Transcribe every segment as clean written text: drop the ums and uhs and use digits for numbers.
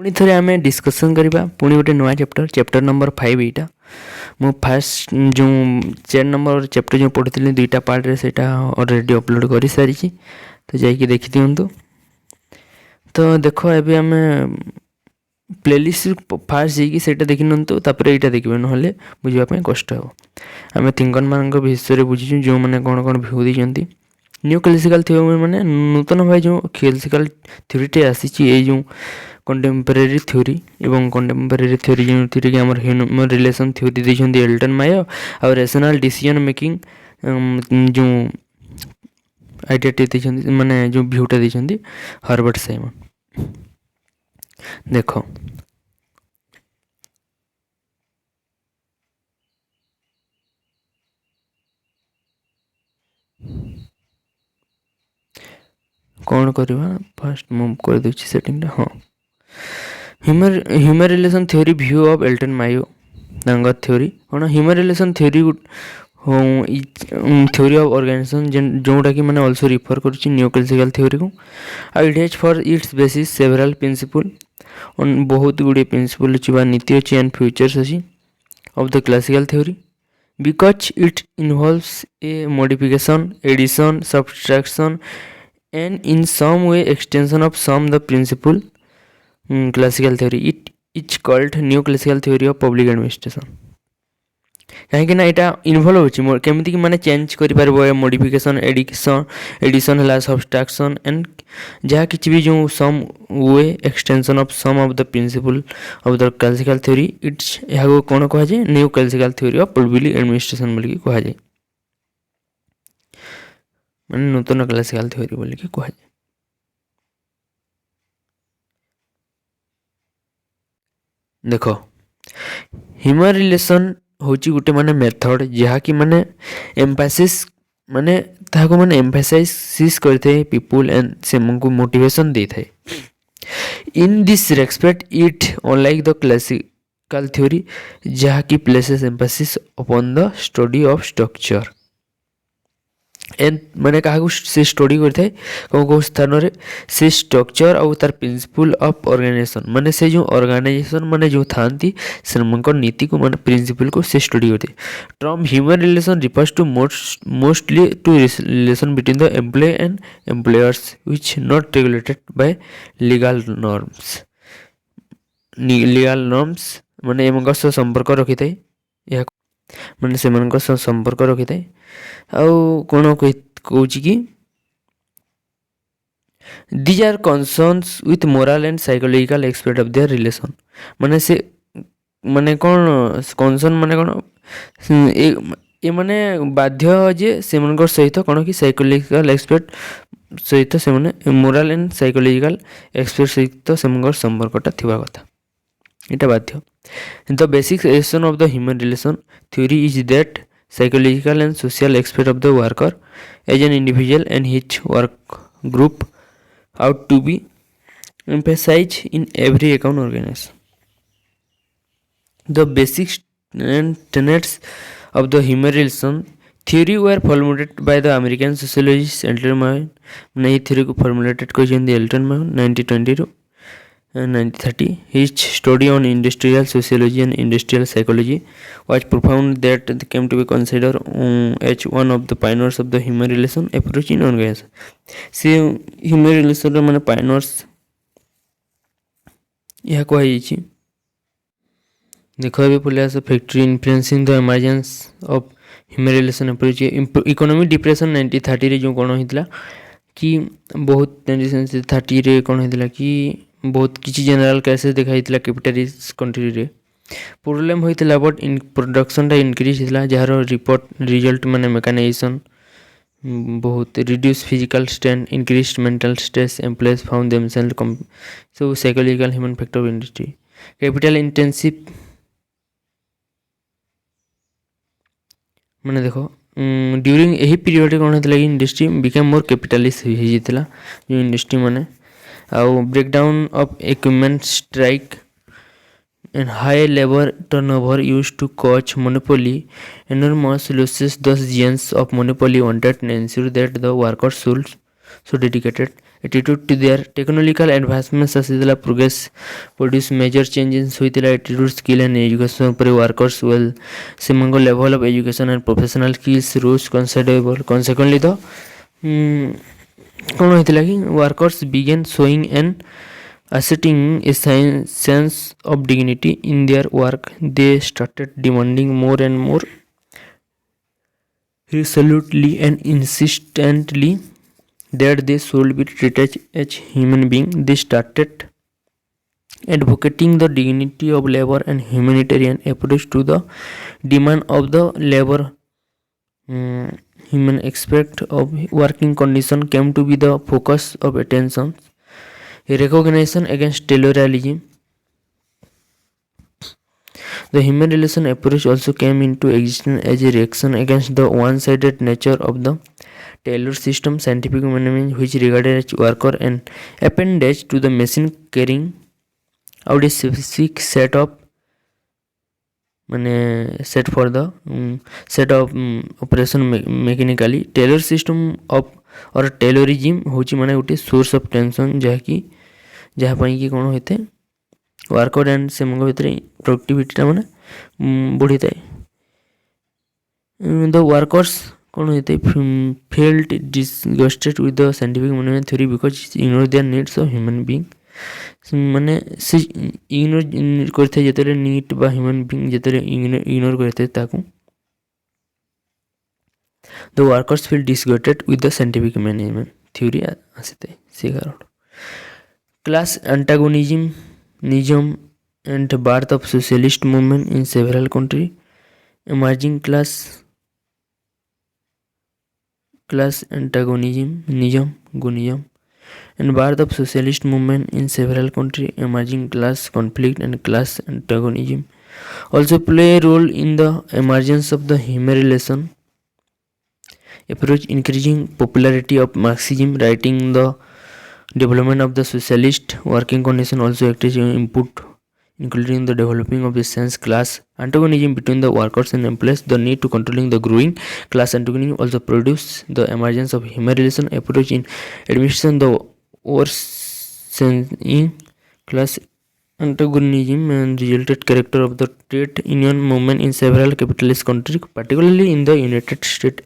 पुणी थे आम डिस्कसन करवा पुणी गोटे नुआ चैप्टर नंबर 5 यहाँ मु फास्ट जो 4 नंबर चैप्टर जो पढ़ी दुईटा पार्ट रे सेटा ऑलरेडी अपलोड कर सारी तो जाकि देखी दिंतु। तो देख एबे आम प्लेलिस्ट फास्ट जाकि सेटा देखी निंतु तापर यहाँ देखिए ना बुझापी कष्ट हे। आम थिंकर मान विषय बुझीचु जो मैंने कौन कौन भ्यू देती न्यू क्लासिकल थ्योरी मैंने नूतन भाई जो क्लासिकल थ्योरीटे आसी जो कंटेम्परेरी थ्योरी एवं कंटेम्परेरी थ्योरी जो कि आम ह्यूमन रिलेशन थ्योरी देते एल्टन मायो और रैशनल डिसीजन मेकिंग जो आइडियाटे देते माने जो भ्यूटा देते हर्बर्ट साइमन। देख कौन करवा फास्ट मूव कर दूची सेटिंग हाँ human relation theory view of Elton Mayo theory कौन human relation theory theory of organisation जोटा कि मैंने ऑल्सो रिफर कर न्यू क्लासिकल थ्योरी को it has for its basis several principle बहुत गुड़े प्रिंसिपल अच्छी नीति अच्छी एंड फ्यूचर्स अच्छी of the classical theory because it involves a modification addition subtraction and in some way extension of some the principle classical theory it is called new classical theory of public administration कहीं ना यहाँ involve हो केमी माने change कर modification addition है subtraction and जहाँ कि भी जो some way extension of some of the principle of the classical theory it's यहाँ कौन कह जाए new classical theory of public administration बोल कह जाए मैंने नूतन क्लासिकल थ्योरी बोल के कह जाए। देख ह्यूमन रिलेशन हूँ गोटे माने मेथड जहाँ कि माने एम्फासिस माने ताको माने एम्फासाइज करते पीपुल एंड से मोटिवेशन दे थाए in this respect it unlike the classical theory जहाँ कि places Mphasis upon the study of structure and मैंने क्या से स्टडी करते कौन कौन स्थान से स्ट्रक्चर और तार प्रिंसिपल ऑफ ऑर्गेनाइजेशन माने से जो ऑर्गेनाइजेशन माने जो थांती से नीति को माने प्रिंसिपल को से स्टडी करते term human relation refers to mostly to relation between the employ and employers which not regulated by legal norms माने एमंग संपर्क रखी थाए यह माने से संपर्क रखी थाए आउ कौन कौच कि these are concerns with moral and psychological expect of their relation माने से माने कौन कनसर्न माने कौन ये माने बाध्य जे से सहित कौन कि साइकोलॉजिकल एक्सपेक्ट सहित से माने मोराल एंड साइकोलॉजिकल एक्सपेक्ट सहित से संपर्कटा थिबा कथा इटा बाध्य। The basic essence of the human relation theory is that psychological and social aspect of the worker as an individual and his work group ought to be emphasized in every account organization. The basic tenets of the human relation theory were formulated by the American sociologist Elton Mayo. नई theory को formulated करेंगे Elton Mayo 1920 1930. His study on industrial sociology and industrial psychology was profound that came to be considered as one of the pioneers of the human relation approach in organization. से human relation माने pioneers यह कह देखो बोले factory influencing the emergence of human relation approach economic depression 1930 रे जो कौन होता कि बहुत 1930 रे कौन होता कि बहुत किसी जनरल केसेस दिखाई कैपिटलिस्ट कंट्री रे प्रोब्लेम होता बट इन प्रोडक्शनटा इनक्रीज होता जार रिपोर्ट रिजल्ट माने मेकानाइजेशन बहुत reduce physical strain increase mental stress employees found themself so psychological human factor of industry capital intensive माने देखो ड्यूरिंग यही पीरियड कौन होता कि इंडस्ट्री बिकम मोर कैपिटलिस्ट होता जो इंडस्ट्री माने आउ breakdown of equipment strike and high labor turnover used to cause monopoly enormous losses. Thus, giants of monopoly wanted to ensure that the workers should so dedicated attitude to their technological advancements ଆସିଥିଲା progress produce major changes ହୋଇଥିଲା attitude skill and education ଉପରେ workers well ସେମାନଙ୍କ level of education and professional skills rose considerable consequently the କ'ଣ ହୋଇଥିଲା କି workers began showing and asserting a sense of dignity in their work. They started demanding more and more resolutely and insistently that they should be treated as human beings. They started advocating the dignity of labor and humanitarian approach to the demand of the labor. Human aspect of working condition came to be the focus of attention. Recognition against Taylorism. The human relation approach also came into existence as a reaction against the one-sided nature of the Taylor system scientific management which regarded as worker and appendage to the machine carrying out a specific set of set for the set of operation mechanically. Taylor system of or Taylorism होची माने गोटे source of tension जहाँपाई कि कौन होते worker and से भितर प्रोडक्टिविटीटा माने बढ़ी थाए द वर्कर्स कौन होते felt disgusted with the scientific management theory because ignore their needs of human being माने से इग्नोर करते जेतरे नीड बा ह्यूमन बीइंग जेतरे इग्नोर करते ताकू the workers feel disgusted with the scientific management theory आसीते से कारण class antagonism and the birth of socialist movement in several countries. Emerging class antagonism and birth of socialist movement in several countries. Emerging class conflict and class antagonism also play a role in the emergence of the human relation approach, increasing popularity of Marxism. Writing the development of the socialist working condition also acted as input, including the developing of the sense class antagonism between the workers and employees. The need to controlling the growing class antagonism also produced the emergence of human relation approach in administration. The worsening class antagonism and resulted character of the trade union movement in several capitalist countries, particularly in the United States,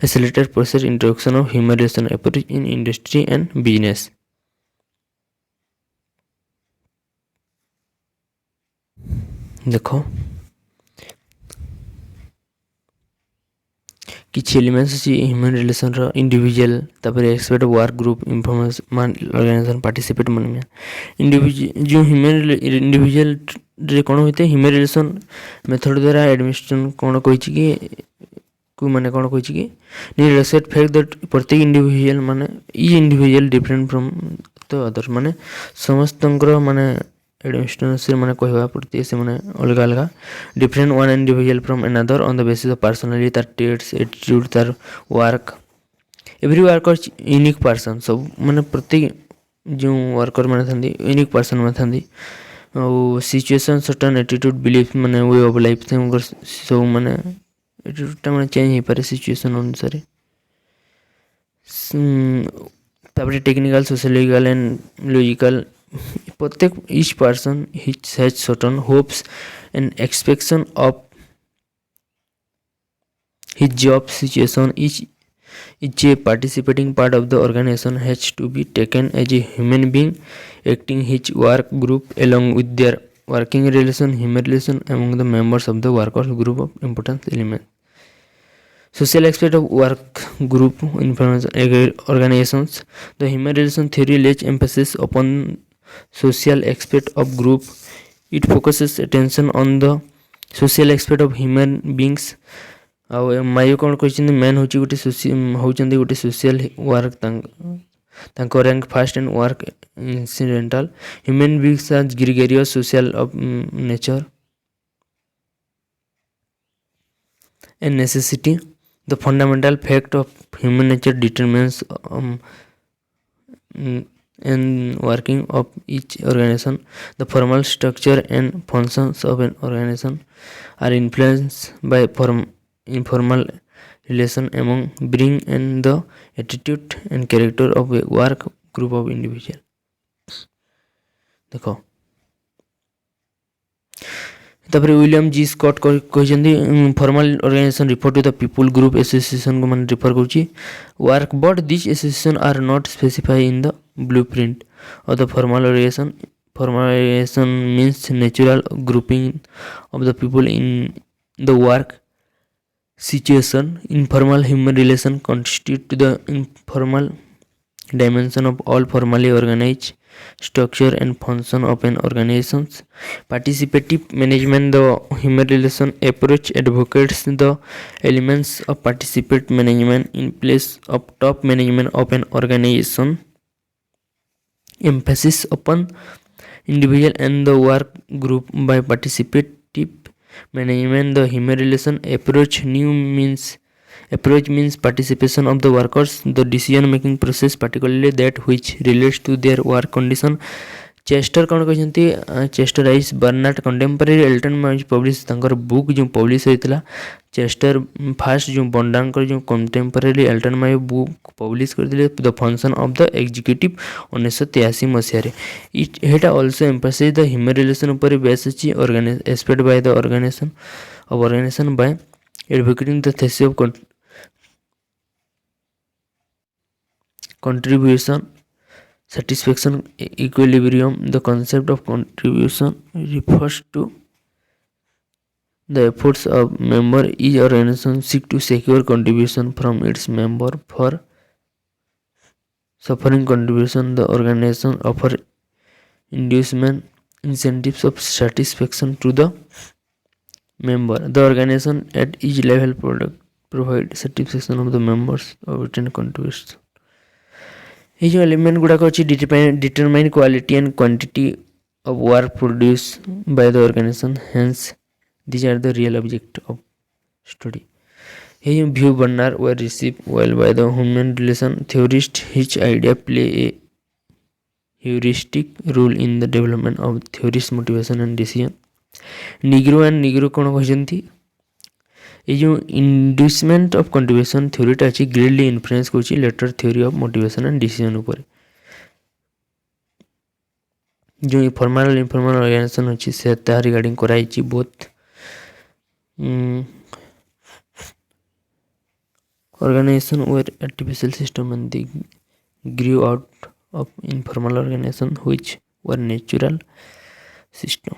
accelerated process introduction of human relation approach in industry and business. देखो किसी elements अच्छी human relation रो individual तापर expert work group information organisation participate मन में individual जो human individual रे कोन होते ह्यूमन रिलेशन मेथड द्वारा एडमिनिस्ट्रेशन कोन कहिछि कि को माने कोन कहिछि कि नी रेसेट फैक्ट दैट प्रत्येक इंडिविजुअल माने ई individual different from the other माने समस्तंकर माने एडमिनिस्ट्रेशन माने कहवा पड़ती से माने अलग अलग different one individual from another on the basis of personality तार ट्रेड्स एटीट्यूड तार work every worker unique person सब माने प्रत्येक जो वर्कर माने थांदी यूनिक पर्सन माने थांदी और सिचुएशन सर्टेन एटीट्यूड बिलीफ माने वे ऑफ लाइफ सब माने एटीट्यूड माने चेंज हो पारे सिचुएशन अनुसार तापर टेक्निकल सोशियोलॉजिकल एंड लॉजिकल प्रत्येक each person has certain hopes and expectation of his job situation. Each a participating part of the organization has to be taken as a human being acting his work group along with their working relation. Human relation among the members of the workers group of important element. Social aspect of work group information organizations. The human relation theory lays emphasis upon social aspect of group. It focuses attention on the social aspect of human beings. Mayo कौन कहते man हूँ गोटे होती गोटे social work rank fast and work incidental human beings are gregarious social of nature and necessity. The fundamental fact of human nature determines and working of each organization. The formal structure and functions of an organization are influenced by informal relation among being and the attitude and character of a work group of individual. देख तापर William G Scott कहते formal organisation refer to the people group association को मैंने refer करुच्ची work but this association are not specify in the blueprint of the formal organisation. Formal organisation means natural grouping of the people in the work situation. Informal human relation constitute the informal dimension of all formally organized structure and function of an organization. Participative management, the human relation approach advocates the elements of participate management in place of top management of an organization. Emphasis upon individual and the work group by participative management, the human relation approach means participation of the workers the decision making process, particularly that which relates to their work condition. Chester कौन कहते Chester आइस Barnard contemporary एल्टन में publish तांकर book जो publish होता Chester फास्ट जो बंडांकर जो कंटेम्पररी एल्टन में बुक पब्लिश करते the function of the executive 1983 मसीह यहाँ also emphasize the human relation उपर बेस अच्छी aspect by the organization by advocating the thesis of contribution, satisfaction, equilibrium. The concept of contribution refers to the efforts of member each organization seek to secure contribution from its member. For suffering contribution, the organization offer inducement incentives of satisfaction to the member. The organization at each level provide satisfaction of the members of written contribution. ये जो element गुड़ाक अच्छी determine quality and quantity of work produce by the organisation hence these are the real object of study. ये view Barnard were receive well by the human relation theorist which idea play a heuristic role in the development of theorist motivation and decision. निग्रो कौन कहते ये जो inducement of contribution थ्योरीटा अच्छी greatly influence कर later theory of motivation and decision ऊपर जो फॉर्मल एंड इनफॉर्मल ऑर्गेनाइजेशन अच्छी से तार रिगार्डिंग कराई both organisation were artificial system and they grew out of informal organisation which were natural system.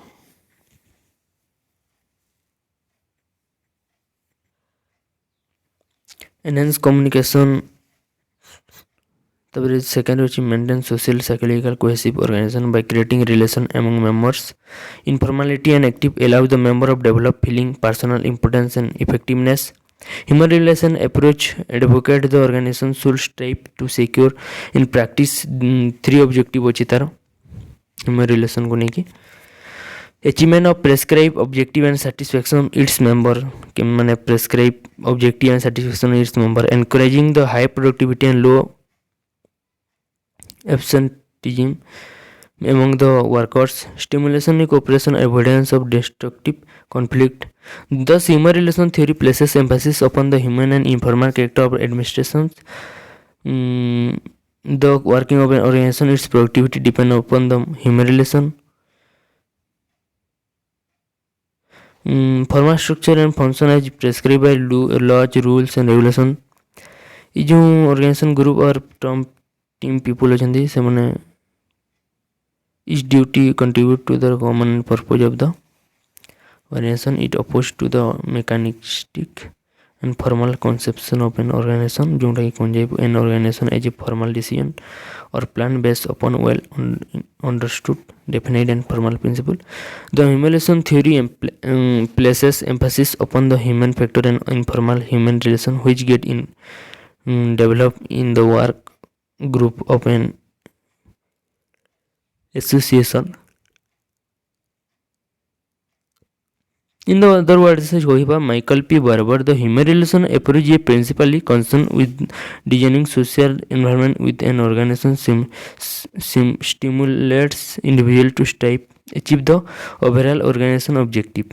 Enhance communication तब second अच्छी maintain social psychological cohesive organisation by creating relation among members. Informality and active allow the member of develop feeling personal importance and effectiveness. Human relation approach advocate the organisation should strive to secure in practice 3 objective अच्छी तार human relation को लेकिन achievement of prescribe objective and satisfaction its member के मैंने prescribe objective and satisfaction its member. Encouraging the high productivity and low absenteeism among the workers, stimulation and cooperation, avoidance of destructive conflict. Thus, human relation theory places emphasis upon the human and informal character of administrations. The working of an organization, its productivity depend upon the human relation. Formal structure and function as prescribed by laws, rules and regulation. ये जो organization group और team people अछंती से मने each duty contribute to the common purpose of the organization. It opposed to the mechanistic and formal conception of an organization जोटा कि concept an organization as a formal decision or plan based upon well understood definite and formal principle. The humiliation theory places emphasis upon the human factor and informal human relation which get in developed in the work group of an association. In the other words, Michael P. Barber, the human relation approach is principally concerned with designing social environment with an organization stimulates individual to strive achieve the overall organization objective.